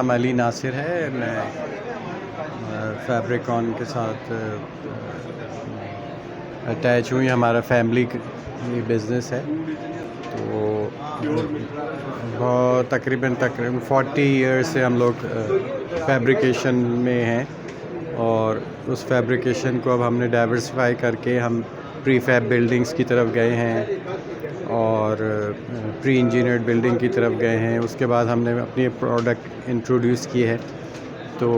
नाम अली नासिर है। मैं फैब्रिकॉन के साथ अटैच हुई। हमारा फैमिली बिज़नेस है। तो बहुत तकरीबन 40 ईयर्स से हम लोग फैब्रिकेशन में हैं, और उस फैब्रिकेशन को अब हमने डाइवर्सिफाई करके हम प्रीफैब बिल्डिंग्स की तरफ गए हैं और प्री इंजीनियर्ड बिल्डिंग की तरफ गए हैं। उसके बाद हमने अपनी प्रोडक्ट इंट्रोड्यूस की है। तो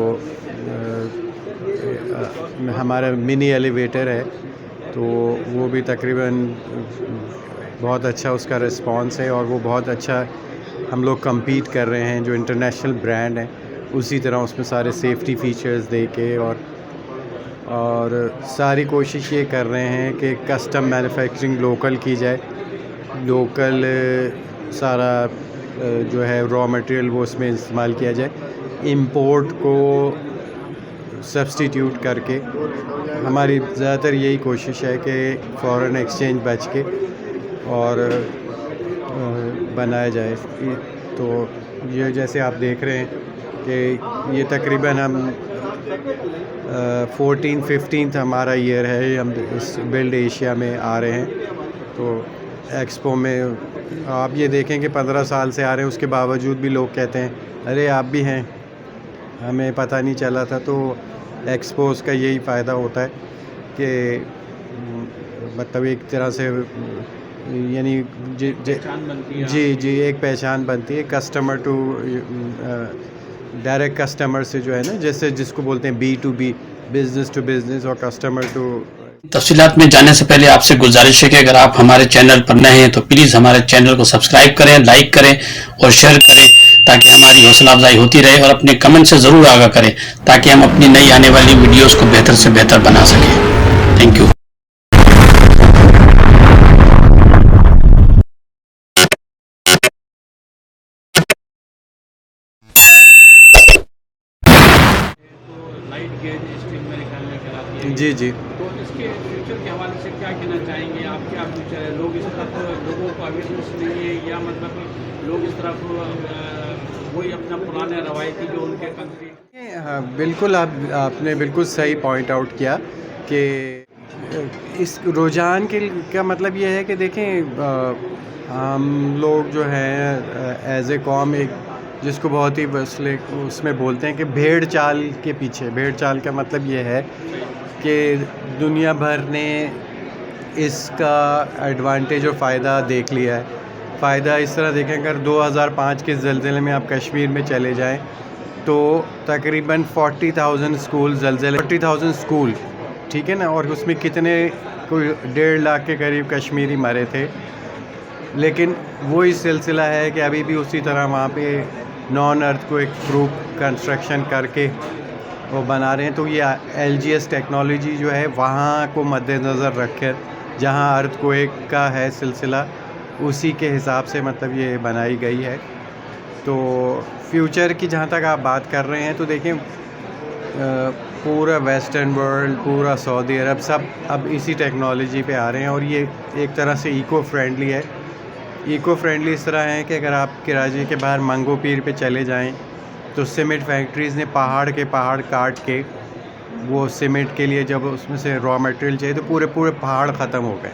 हमारा मिनी एलिवेटर है, तो वो भी तकरीबन बहुत अच्छा उसका रिस्पांस है, और वो बहुत अच्छा हम लोग compete कर रहे हैं। जो इंटरनेशनल ब्रांड हैं उसी तरह उसमें सारे सेफ्टी फीचर्स दे के और सारी कोशिश ये कर रहे हैं कि कस्टम मैन्युफैक्चरिंग लोकल की जाए। लोकल सारा जो है रॉ मटेरियल वो उसमें इस्तेमाल किया जाए, इंपोर्ट को सब्स्टिट्यूट करके। हमारी ज़्यादातर यही कोशिश है कि फ़ॉरेन एक्सचेंज बच के और बनाया जाए। तो ये जैसे आप देख रहे हैं कि ये तकरीबन हम 14-15 हमारा ईयर है, हम इस बिल्ड एशिया में आ रहे हैं। तो एक्सपो में आप ये देखें कि 15 साल से आ रहे हैं, उसके बावजूद भी लोग कहते हैं अरे आप भी हैं, हमें पता नहीं चला था। तो एक्सपोज़ का यही फ़ायदा होता है कि मतलब एक तरह से यानी जी एक पहचान बनती है कस्टमर टू डायरेक्ट कस्टमर से, जो है ना, जैसे जिसको बोलते हैं B2B, बिज़नेस टू बिज़नेस, और कस्टमर टू। तफसीलात में जाने से पहले आपसे गुजारिश है कि अगर आप हमारे चैनल पर नए हैं तो प्लीज़ हमारे चैनल को सब्सक्राइब करें, लाइक करें और शेयर करें, ताकि हमारी हौसला अफजाई होती रहे। और अपने कमेंट से ज़रूर आगाह करें ताकि हम अपनी नई आने वाली वीडियोस को बेहतर से बेहतर बना सकें। Thank you. Light gauge steel में निकालने के लिए जी जी तो इसके फ्यूचर के हवाले से क्या कहना चाहेंगे आप? क्या फ्यूचर है? लोग इस तरफ, लोगों को अवेयरनेस नहीं है, या मतलब लोग इस तरफ वही अपना पुराने रवायती जो उनके कंट्री। हाँ, बिल्कुल आपने बिल्कुल सही पॉइंट आउट किया कि इस रुझान का मतलब ये है कि देखें, हम लोग जो हैं एज ए कॉम एक जिसको बहुत ही उसमें बोलते हैं कि भेड़ चाल के पीछे। भेड़ चाल का मतलब ये है कि दुनिया भर ने इसका एडवांटेज और फ़ायदा देख लिया है। फ़ायदा इस तरह देखें, अगर 2005 के ज़लज़ले में आप कश्मीर में चले जाएं तो तकरीबन 40,000 स्कूल, 40,000 स्कूल, ठीक है ना, और उसमें कितने, कोई 1.5 लाख के करीब कश्मीरी मरे थे। लेकिन वही सिलसिला है कि अभी भी उसी तरह वहाँ पे नॉन अर्थ को एक प्रूफ कंस्ट्रक्शन करके वो बना रहे हैं। तो ये LGS टेक्नोलॉजी जो है वहाँ को मद्देनज़र रख कर, जहाँ अर्थ को एक का है सिलसिला, उसी के हिसाब से मतलब ये बनाई गई है। तो फ्यूचर की जहाँ तक आप बात कर रहे हैं, तो देखें पूरा वेस्टर्न वर्ल्ड, पूरा सऊदी अरब, सब अब इसी टेक्नोलॉजी पे आ रहे हैं, और ये एक तरह से इको फ्रेंडली है। इको फ्रेंडली इस तरह है कि अगर आप कराची के बाहर मंगो पीर पे चले जाएं तो सीमेंट फैक्ट्रीज़ ने पहाड़ के पहाड़ काट के, वो सीमेंट के लिए जब उसमें से रॉ मटेरियल चाहिए तो पूरे पहाड़ ख़त्म हो गए।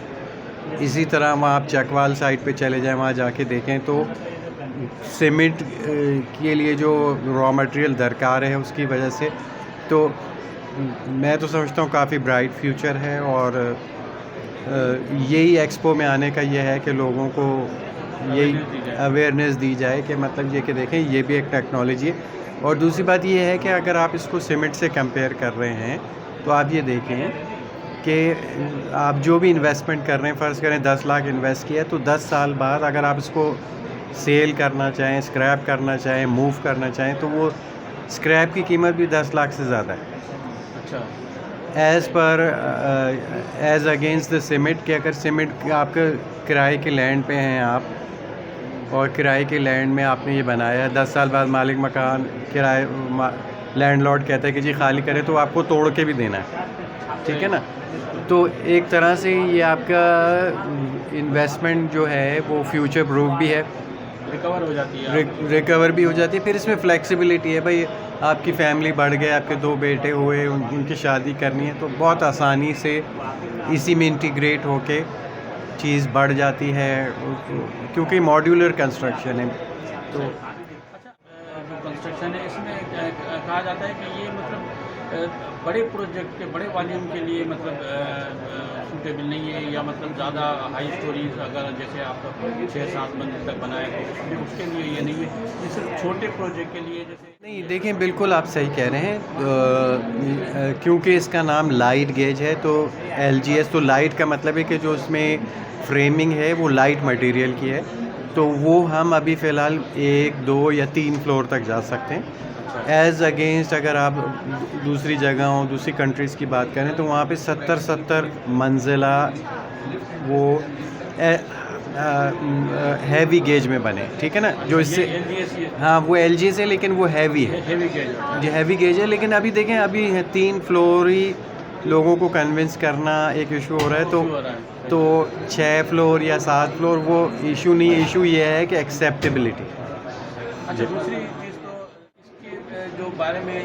इसी तरह वहाँ आप चकवाल साइड पे चले जाएं, वहाँ जाके देखें तो सीमेंट के लिए जो रॉ मटेरियल दरकार है उसकी वजह से, तो मैं तो समझता हूँ काफ़ी ब्राइट फ्यूचर है। और यही एक्सपो में आने का ये है कि लोगों को यही अवेयरनेस दी जाए कि मतलब ये कि देखें ये भी एक टेक्नोलॉजी है। और दूसरी बात ये है कि अगर आप इसको सीमेंट से कंपेयर कर रहे हैं तो आप ये देखें कि आप जो भी इन्वेस्टमेंट कर रहे हैं, फ़र्ज़ करें 10 लाख इन्वेस्ट किया, तो 10 साल बाद अगर आप इसको सेल करना चाहें, स्क्रैप करना चाहें, मूव करना चाहें, तो वो स्क्रैप की कीमत भी 10 लाख से ज़्यादा है। अच्छा, एज़ अगेंस्ट द सीमेंट, कि अगर सीमेंट आपके किराए के लैंड पे हैं आप, और किराए के लैंड में आपने ये बनाया है, 10 साल बाद मालिक मकान किराए लैंडलॉर्ड कहता है कि जी खाली करें, तो आपको तोड़ के भी देना है, ठीक है ना। तो एक तरह से ये आपका इन्वेस्टमेंट जो है वो फ्यूचर प्रूफ भी है, रिकवर हो जाती है। रिकवर भी हो जाती है। फिर इसमें फ्लेक्सिबिलिटी है भाई, आपकी फैमिली बढ़ गए, आपके 2 बेटे हुए, उनकी शादी करनी है तो बहुत आसानी से इसी में इंटीग्रेट होके चीज़ बढ़ जाती है, क्योंकि मॉड्यूलर कंस्ट्रक्शन है तो। अच्छा, जो कंस्ट्रक्शन है इसमें कहा जाता है कि ये मतलब बड़े प्रोजेक्ट के बड़े वॉल्यूम के लिए मतलब सूटेबल नहीं है, या मतलब ज़्यादा हाई स्टोरीज अगर जैसे आप 6-7 मंजिल तक बनाए तो उसमें उसके लिए ये नहीं है, ये सिर्फ छोटे प्रोजेक्ट के लिए जैसे। नहीं देखें, बिल्कुल आप सही कह रहे हैं, क्योंकि इसका नाम लाइट गेज है तो LGS, तो लाइट का मतलब है कि जो उसमें फ्रेमिंग है वो लाइट मटेरियल की है, तो वो हम अभी फ़िलहाल 1, 2 या 3 फ्लोर तक जा सकते हैं। एज़ अगेंस्ट अगर आप दूसरी जगहों, दूसरी कंट्रीज़ की बात करें तो वहाँ पे 70 मंजिला वो हैवी गेज में बने, ठीक है ना, जो इससे हाँ वो LGS है लेकिन वो हैवी है, हैवी गेज है। लेकिन अभी देखें, अभी 3 फ्लोर ही लोगों को कन्विंस करना एक इशू हो रहा है, तो 6 फ्लोर या 7 फ्लोर वो इशू नहीं है। इशू ये है कि एक्सेप्टेबिलिटी। अच्छा, दूसरी चीज़ तो इसके जो बारे में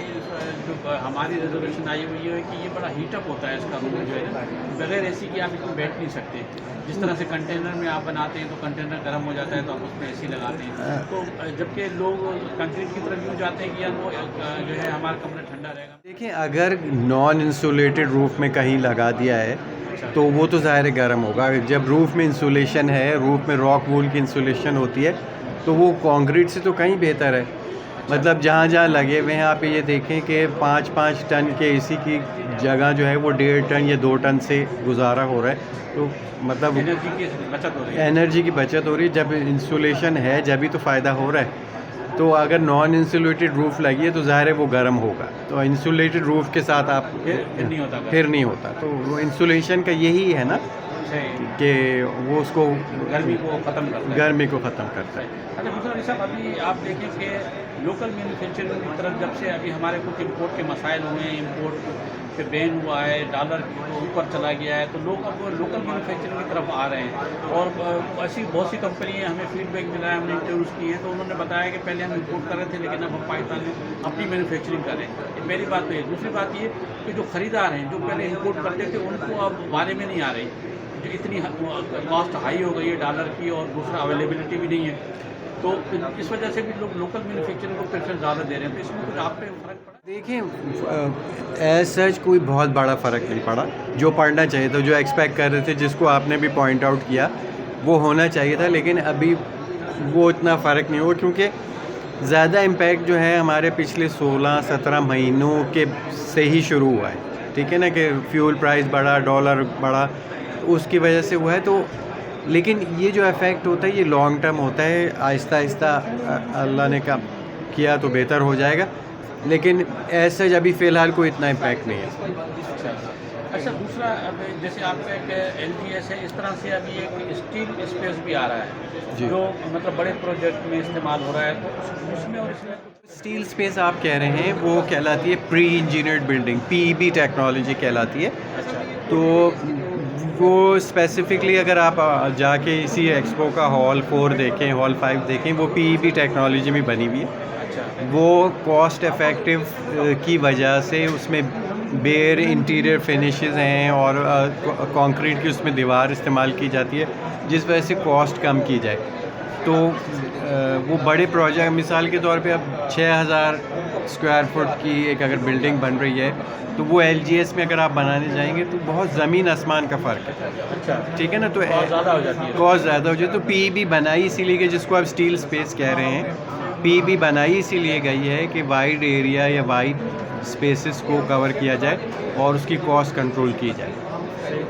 जो हमारी रेजोल्यूशन आई हुई है कि ये बड़ा हीटअप होता है इसका रूम जो है, बगैर एसी के आप इसमें बैठ नहीं सकते। जिस तरह से कंटेनर में आप बनाते हैं तो कंटेनर गर्म हो जाता है तो आप उसमें एसी लगाते हैं, तो जबकि लोग कंक्रीट की तरफ यूँ जाते हैं कि यार वो जो है हमारा कमरा ठंडा रहेगा। देखिए, अगर नॉन इंसुलेटेड रूफ में कहीं लगा दिया है तो वो तो ज़ाहिर है गर्म होगा। जब रूफ में इंसुलेशन है, रूफ में रॉक वूल की इंसुलेशन होती है तो वो कंक्रीट से तो कहीं बेहतर है। मतलब जहाँ जहाँ लगे हुए हैं, आप ये देखें कि 5-5 टन के एसी की जगह जो है वो 1.5 टन या 2 टन से गुजारा हो रहा है, तो मतलब एनर्जी की बचत हो रही है। एनर्जी की बचत हो रही है। जब इंसुलेशन है जब ही तो फ़ायदा हो रहा है। तो अगर नॉन इंसुलेटेड रूफ़ लगी है तो ज़ाहिर है वो गर्म होगा, तो इंसुलेटेड रूफ़ के साथ आप फिर नहीं होता। तो वो इंसुलेशन का यही है ना कि वो उसको गर्मी को ख़त्म करता है। अच्छा, दूसरा विषय अभी आप देखें कि लोकल मैन्युफैक्चरिंग की तरफ जब से अभी हमारे कुछ इम्पोर्ट के मसाइल हुए हैं, इम्पोर्ट पे बैन हुआ है, डॉलर ऊपर चला गया है, तो लोग अब लोकल मैन्युफैक्चरिंग की तरफ आ रहे हैं। और ऐसी बहुत सी कंपनियाँ हमें फीडबैक मिला है, हमने इंटरव्यूज़ किए हैं, तो उन्होंने बताया कि पहले हम इम्पोर्ट कर रहे थे लेकिन अब हम पाकिस्तान में अपनी मैन्युफैक्चरिंग कर रहे हैं। ये पहली बात तो है। दूसरी बात ये कि जो ख़रीदार हैं, जो पहले इम्पोर्ट करते थे, उनको अब बारे में नहीं आ रही, जो इतनी कॉस्ट हाई हो गई है डॉलर की, और दूसरा अवेलेबिलिटी भी नहीं है, तो इस वजह से भी लोग लोकल मैन्युफैक्चरिंग को प्रेफरेंस ज़्यादा दे रहे हैं। तो इसमें कुछ आप पे फ़र्क पड़ा? देखिए, एज सच कोई बहुत बड़ा फ़र्क नहीं पड़ा। जो पड़ना चाहिए था, जो एक्सपेक्ट कर रहे थे, जिसको आपने भी पॉइंट आउट किया, वो होना चाहिए था, लेकिन अभी वो इतना फ़र्क नहीं हुआ, क्योंकि ज़्यादा इम्पैक्ट जो है हमारे पिछले 16-17 महीनों के से ही शुरू हुआ है, ठीक है ना, कि फ्यूल प्राइस बढ़ा, डॉलर बढ़ा, उसकी वजह से हुआ है। तो लेकिन ये जो इफ़ेक्ट होता है ये लॉन्ग टर्म होता है, आहिस्ता आहिस्ता अल्लाह ने किया तो बेहतर हो जाएगा, लेकिन ऐसे अभी फ़िलहाल कोई इतना इम्पैक्ट नहीं है। अच्छा, दूसरा अब जैसे आपका एक LGS है, इस तरह से अभी एक स्टील स्पेस भी आ रहा है जो मतलब बड़े प्रोजेक्ट में इस्तेमाल हो रहा है, तो उसमें और इसमें स्टील स्पेस आप कह रहे हैं वो कहलाती है pre engineered building, PEB technology कहलाती है। तो वो स्पेसिफिकली अगर आप जाके इसी एक्सपो का हॉल 4 देखें, हॉल 5 देखें, वो PEB टेक्नोलॉजी में बनी हुई है। वो कॉस्ट इफ़ेक्टिव की वजह से उसमें बेयर इंटीरियर फिनिशेस हैं और कंक्रीट की उसमें दीवार इस्तेमाल की जाती है, जिस वजह से कॉस्ट कम की जाए। तो वो बड़े प्रोजेक्ट, मिसाल के तौर पे अब 6000 स्क्वायर फुट की एक अगर बिल्डिंग बन रही है तो वो LGS में अगर आप बनाने जाएंगे तो बहुत ज़मीन आसमान का फ़र्क है। अच्छा, ठीक है ना, तो कॉस्ट ज़्यादा हो जाती है। कॉस्ट ज़्यादा हो जाए। तो PEB बनाई इसीलिए कि जिसको आप स्टील स्पेस कह रहे हैं, PEB बनाई इसीलिए गई है कि वाइड एरिया या वाइड स्पेसेस को कवर किया जाए और उसकी कॉस्ट कंट्रोल की जाए।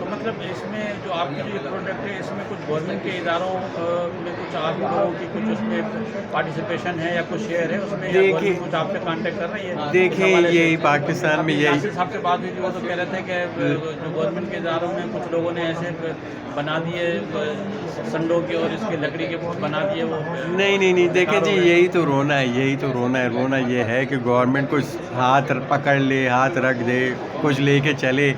तो मतलब इसमें जो आपकी जो प्रोडक्ट है, इसमें कुछ गवर्नमेंट के इदारों में कुछ आप लोगों की कुछ उसमें पार्टिसिपेशन है या कुछ शेयर है उसमें, या देखिए, कुछ आपसे कांटेक्ट कर रही है? देखिए, यही पाकिस्तान में यही साहब से बात हुई थी, वो तो कह रहे थे कि जो गवर्नमेंट के इदारों में कुछ लोगों ने ऐसे बना दिए संडों के और इसके लकड़ी के बना दिए वो। नहीं, देखिए जी, यही तो रोना है। रोना ये है कि गवर्नमेंट कुछ हाथ पकड़ ले, हाथ रख दे, कुछ लेके चले,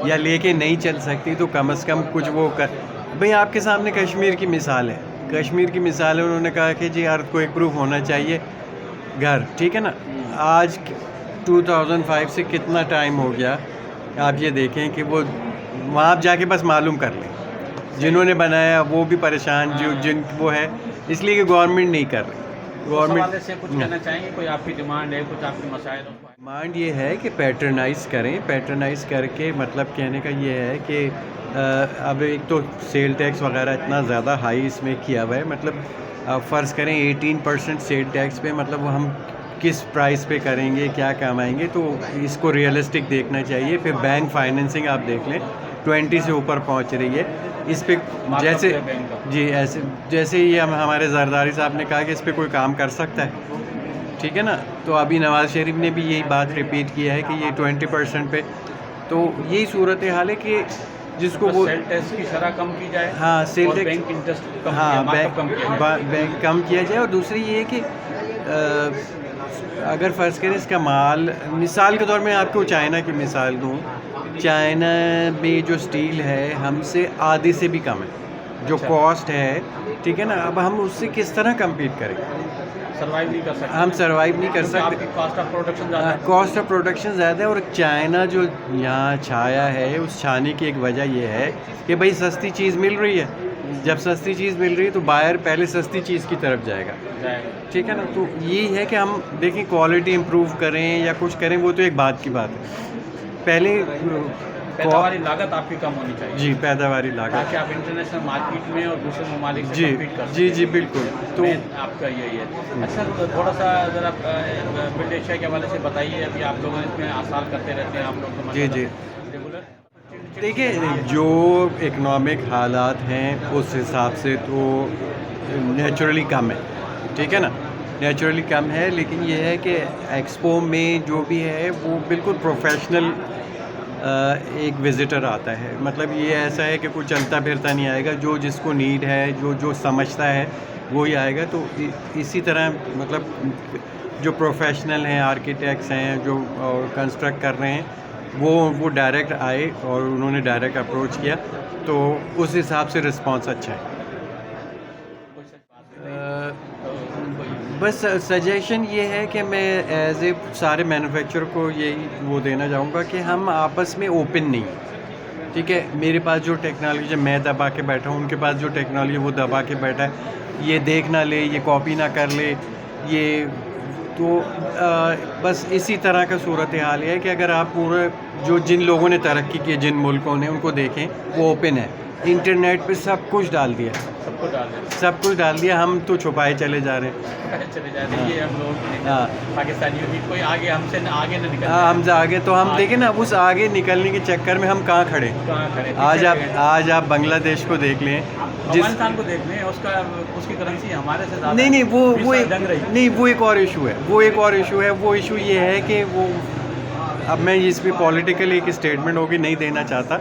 या लेके नहीं चल सकती तो कम से कम कुछ वो कर। भाई आपके सामने कश्मीर की मिसाल है, कश्मीर की मिसाल है, उन्होंने कहा कि जी अर्थक्वेक प्रूफ होना चाहिए घर, ठीक है ना। आज 2005 से कितना टाइम हो गया, आप ये देखें कि वो वहाँ आप जाके बस मालूम कर लें, जिन्होंने बनाया वो भी परेशान, जो जिन वो है, इसलिए कि गवर्नमेंट नहीं कर रही। गवर्नमेंट से कुछ कहना चाहेंगे, कोई आपकी डिमांड है, कुछ आपकी मसाइल? डिमांड ये है कि पैटर्नाइज़ करें, पैटर्नाइज़ करके मतलब कहने का ये है कि अब एक तो सेल टैक्स वगैरह इतना ज़्यादा हाई इसमें किया हुआ है, मतलब फ़र्ज़ करें 18% सेल टैक्स पे, मतलब वो हम किस प्राइस पे करेंगे, क्या कमाएंगे, तो इसको रियलिस्टिक देखना चाहिए। फिर बैंक फाइनेंसिंग आप देख लें 20 से ऊपर पहुंच रही है इस पे, जैसे जी ऐसे जैसे ये हमारे जरदारी साहब ने कहा कि इस पे कोई काम कर सकता है, ठीक है ना। तो अभी नवाज़ शरीफ ने भी यही बात रिपीट किया है कि ये 20% पे, तो यही सूरत हाल है कि जिसको वो सेल टैक्स की शरह कम की जाए, हाँ सेल और टैक्स, बैंक इंटरेस्ट कम हाँ बैंक कम किया जाए। और दूसरी ये है कि अगर फ़र्ज़ करें इसका माल, मिसाल के तौर में आपको चाइना की मिसाल दूँ, चाइना में जो स्टील है हमसे आधे से भी कम है जो कॉस्ट है, ठीक है ना। अब हम उससे किस तरह कम्पीट करेंगे, सर्वाइव नहीं कर सकते, हम सर्वाइव नहीं कर सकते। आपकी कॉस्ट ऑफ प्रोडक्शन ज़्यादा है, कॉस्ट ऑफ प्रोडक्शन ज़्यादा है। और चाइना जो यहाँ छाया है, उस छाने की एक वजह यह है कि भाई सस्ती चीज़ मिल रही है, जब सस्ती चीज़ मिल रही है तो बायर पहले सस्ती चीज़ की तरफ जाएगा, ठीक है ना। तो यही है कि हम देखें क्वालिटी इम्प्रूव करें या कुछ करें, वो तो एक बात की बात है। पहले पैदावारी लागत आपकी कम होनी चाहिए, जी पैदावारी लागत, ताकि आप इंटरनेशनल मार्केट में और दूसरे ममालिक से जी कम्पीट कर जी जी बिल्कुल। तो आपका यही है। अच्छा, तो थोड़ा सा ज़रा बिल्ड एशिया के हवाले से बताइए। अभी आप लोग इसमें आसाल करते रहते हैं, आप लोग तो जी जी रेगुलर। देखिए, जो इकनॉमिक हालात हैं उस हिसाब से तो नेचुरली कम है, ठीक है ना, नेचुरली कम है। लेकिन ये है कि एक्सपो में जो भी है वो बिल्कुल प्रोफेशनल एक विज़िटर आता है, मतलब ये ऐसा है कि कोई चलता फिरता नहीं आएगा, जो जिसको नीड है, जो समझता है वो ही आएगा। तो इसी तरह मतलब जो प्रोफेशनल हैं, आर्किटेक्ट्स हैं, जो कंस्ट्रक्ट कर रहे हैं, वो डायरेक्ट आए और उन्होंने डायरेक्ट अप्रोच किया, तो उस हिसाब से रिस्पांस अच्छा है। बस सजेशन ये है कि मैं एज ए सारे मैन्युफैक्चरर को यही वो देना चाहूँगा कि हम आपस में ओपन नहीं, ठीक है। मेरे पास जो टेक्नोलॉजी मैं दबा के बैठा हूँ, उनके पास जो टेक्नोलॉजी वो दबा के बैठा है, ये देख ना ले, ये कॉपी ना कर ले, ये तो बस इसी तरह का सूरत हाल है कि अगर आप पूरे जो जिन लोगों ने तरक्की की, जिन मुल्कों ने, उनको देखें, वो ओपन है, इंटरनेट पे सब कुछ डाल दिया, सब कुछ डाल दिया, हम तो छुपाए चले जा रहे हैं। ये हम लोग पाकिस्तानियों भी कोई आगे हमसे आगे न निकल, हम आगे, तो हम देखें ना, उस आगे निकलने के चक्कर में हम कहाँ खड़े। आज आप बांग्लादेश को देख लें, अफगानिस्तान को देख लें, उसकी करेंसी हमारे से ज़्यादा नहीं वो एक और इशू है, वो इशू ये है कि वो, अब मैं इस पर पॉलिटिकल एक स्टेटमेंट होगी नहीं देना चाहता,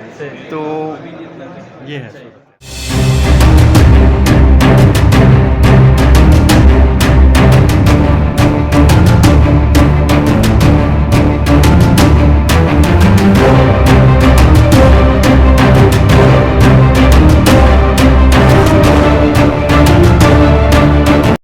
तो ये है।